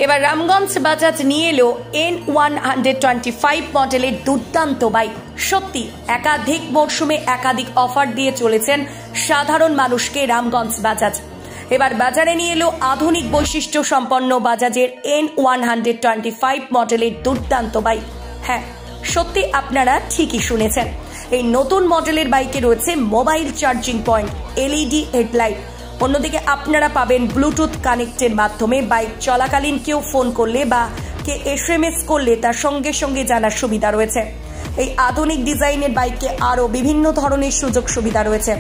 এবার রামগঞ্জ বাজাজ নিয়ে এলো N125 মডেলের দুর্দান্ত বাইক। সত্যি একাধিক মরশুমে একাধিক অফার দিয়ে চলেছেন সাধারণ মানুষকে রামগঞ্জ বাজাজ। এবার বাজারে নিয়ে এলো আধুনিক বৈশিষ্ট্য সম্পন্ন বাজাজের N125 মডেলের দুর্দান্ত বাইক। হ্যাঁ, সত্যি আপনারা ঠিকই শুনেছেন, এই নতুন মডেলের বাইকে রয়েছে mobile charging point, LED headlight. অন্যদিকে আপনারা পাবেন ব্লুটুথ কানেক্টের মাধ্যমে বাইক চলাকালীন কেউ ফোন করলে বা কে SMS করলে তার সঙ্গে সঙ্গে জানার সুবিধা রয়েছে। এই আধুনিক ডিজাইনের বাইকে আরও বিভিন্ন ধরনের সুযোগ সুবিধা রয়েছে।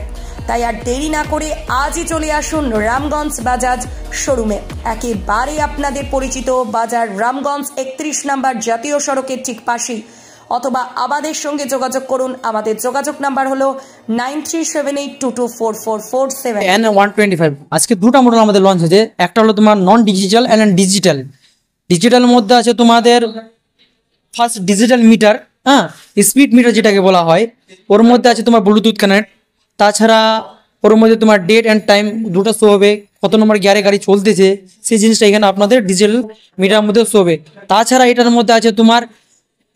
তাই আর দেরি না করে আজই চলে আসুন রামগঞ্জ বাজাজ শোরুমে। একেবারে আপনাদের পরিচিত বাজার রামগঞ্জ 31 নম্বর জাতীয় সড়কের ঠিক পাশেই, অথবা আমাদের সঙ্গে যোগাযোগ করুন। আমাদের যোগাযোগ নাম্বার হলো 9378224447। N125 আজকে দুটো মডেল আমাদের লঞ্চ হয়েছে। একটা হলো তোমার নন ডিজিটাল এন্ড ডিজিটাল। ডিজিটালের মধ্যে আছে তোমাদের first digital meter, speed metre যেটাকে বলা হয়। ওর মধ্যে আছে তোমার ব্লুটুথ কানেক্ট। তাছাড়া ওর মধ্যে তোমার ডেট অ্যান্ড টাইম দুটো শো হবে, কত নম্বর গিয়ারে গাড়ি চলতেছে সেই জিনিসটা এখানে আপনাদের ডিজিটাল মিটারের মধ্যে শো হবে। তাছাড়া এটার মধ্যে আছে তোমার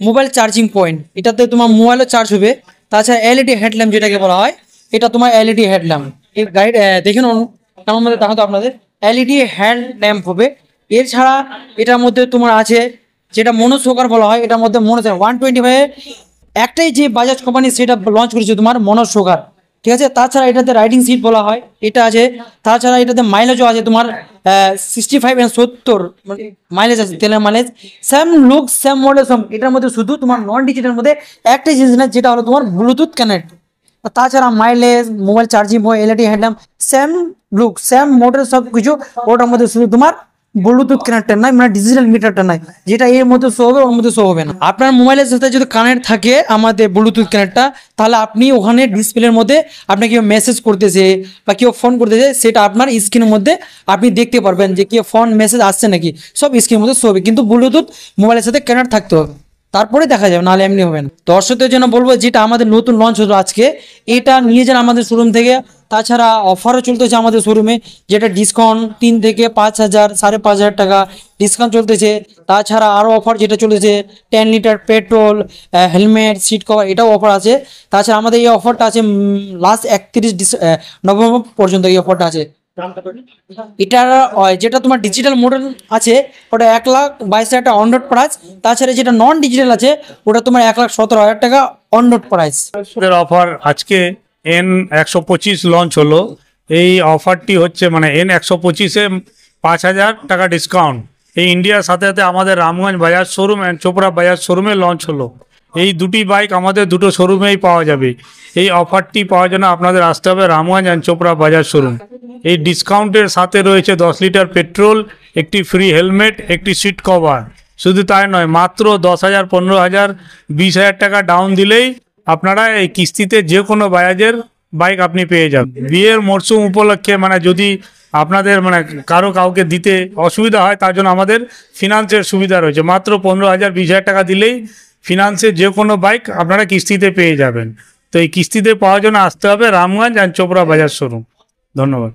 মোবাইল চার্জিং পয়েন্ট, এটাতে তোমার মোবাইলও চার্জ হবে। তাছাড়া LED হেডল্যাম্প যেটাকে বলা হয়, এটা তোমার LED হেডল্যাম্প। এই গাইড দেখুন আমার মধ্যে দেখাতো আপনাদের LED হেডল্যাম্প হবে। এছাড়া এটার মধ্যে তোমার আছে যেটা মনোসোকার বলা হয়, এটার মধ্যে 125 একটাই যে বাজাজ কোম্পানি সেটা লঞ্চ করেছে তোমার মনোসোকার, ঠিক আছে। তাছাড়া এটাতে রাইডিং সিট বলা হয়, এটা আছে। তাছাড়া এটাতে মাইলেজও আছে তোমার 65 এবং 70 মাইলেজ আছে, তেলের mileage. Same look same model সব। এটার মধ্যে শুধু তোমার নন ডিজিটাল মধ্যে একটাই জিনিস না, যেটা হলো তোমার ব্লুটুথ কানেক্ট। তাছাড়া মাইলেজ, মোবাইল চার্জিং হয়, LED headlamp, same look same model সব কিছু। ওটার মধ্যে শুধু তোমার ব্লুটুথ কানেক্টর নাই, মানে ডিজিটাল মিটারটা নাই, যেটা এর মধ্যে শো হবে ওর মধ্যে শো হবে না। আপনার মোবাইলের সাথে যদি কানেক্ট থাকে আমাদের ব্লুটুথ কানেক্টটা, তাহলে আপনি ওখানে ডিসপ্লের মধ্যে আপনাকে কেউ মেসেজ করতেছে বা কেউ ফোন করতেছে, সেটা আপনার স্ক্রিনের মধ্যে আপনি দেখতে পারবেন যে কেউ ফোন মেসেজ আসছে নাকি, সব স্ক্রিনের মধ্যে শো হবে। কিন্তু ব্লুটুথ মোবাইলের সাথে কানেক্ট থাকতে হবে, তারপরে দেখা যাবে, নাহলে এমনি হবে না। দর্শকদের জন্য বলবো, যেটা আমাদের নতুন লঞ্চ হলো আজকে, এটা নিয়ে যান আমাদের শোরুম থেকে। তাছাড়া অফারও চলতেছে আমাদের শোরুমে, যেটা ডিসকাউন্ট 3 থেকে 5,000 5,500 টাকা ডিসকাউন্ট চলতেছে। তাছাড়া আরও অফার যেটা চলেছে 10 litre petrol, helmet, seat cover, এটাও অফার আছে। তাছাড়া আমাদের এই অফারটা আছে লাস্ট 31 নভেম্বর পর্যন্ত এই অফারটা আছে। এটার যেটা তোমার ডিজিটাল মডেল আছে ওটা 1,22,000 টাকা অন রোড প্রাইস। তাছাড়া যেটা নন ডিজিটাল আছে ওটা তোমার 1,17,000 টাকা অন রোড প্রাইস। অফার আজকে N125 লঞ্চ হলো। এই অফারটি হচ্ছে মানে N125-এ 5,000 টাকা ডিসকাউন্ট। এই ইন্ডিয়ার সাথে সাথে আমাদের রামগঞ্জ বাজাজ শোরুম অ্যান্ড চোপড়া বাজাজ শোরুমে লঞ্চ হলো। এই দুটি বাইক আমাদের দুটো শোরুমেই পাওয়া যাবে। এই অফারটি পাওয়ার জন্য আপনাদের আসতে হবে রামগঞ্জ অ্যান্ড চোপড়া বাজাজ শোরুম। এই ডিসকাউন্টের সাথে রয়েছে 10 লিটার পেট্রোল, একটি ফ্রি হেলমেট, একটি সিট কভার। শুধু তাই নয়, মাত্র 10,000, 15,000, 20,000 টাকা ডাউন দিলেই আপনারা এই কিস্তিতে যে কোনো বাজাজের বাইক আপনি পেয়ে যাবেন। বিয়ের মরশুম উপলক্ষে মানে যদি আপনাদের মানে কাউকে দিতে অসুবিধা হয়, তার জন্য আমাদের ফিনান্সের সুবিধা রয়েছে। মাত্র 15,000, 20,000 টাকা দিলেই ফিনান্সে যে কোনো বাইক আপনারা কিস্তিতে পেয়ে যাবেন। তো এই কিস্তিতে পাওয়ার জন্য আসতে হবে রামগঞ্জ অ্যান্ড চোপড়া বাজার শোরুম। ধন্যবাদ।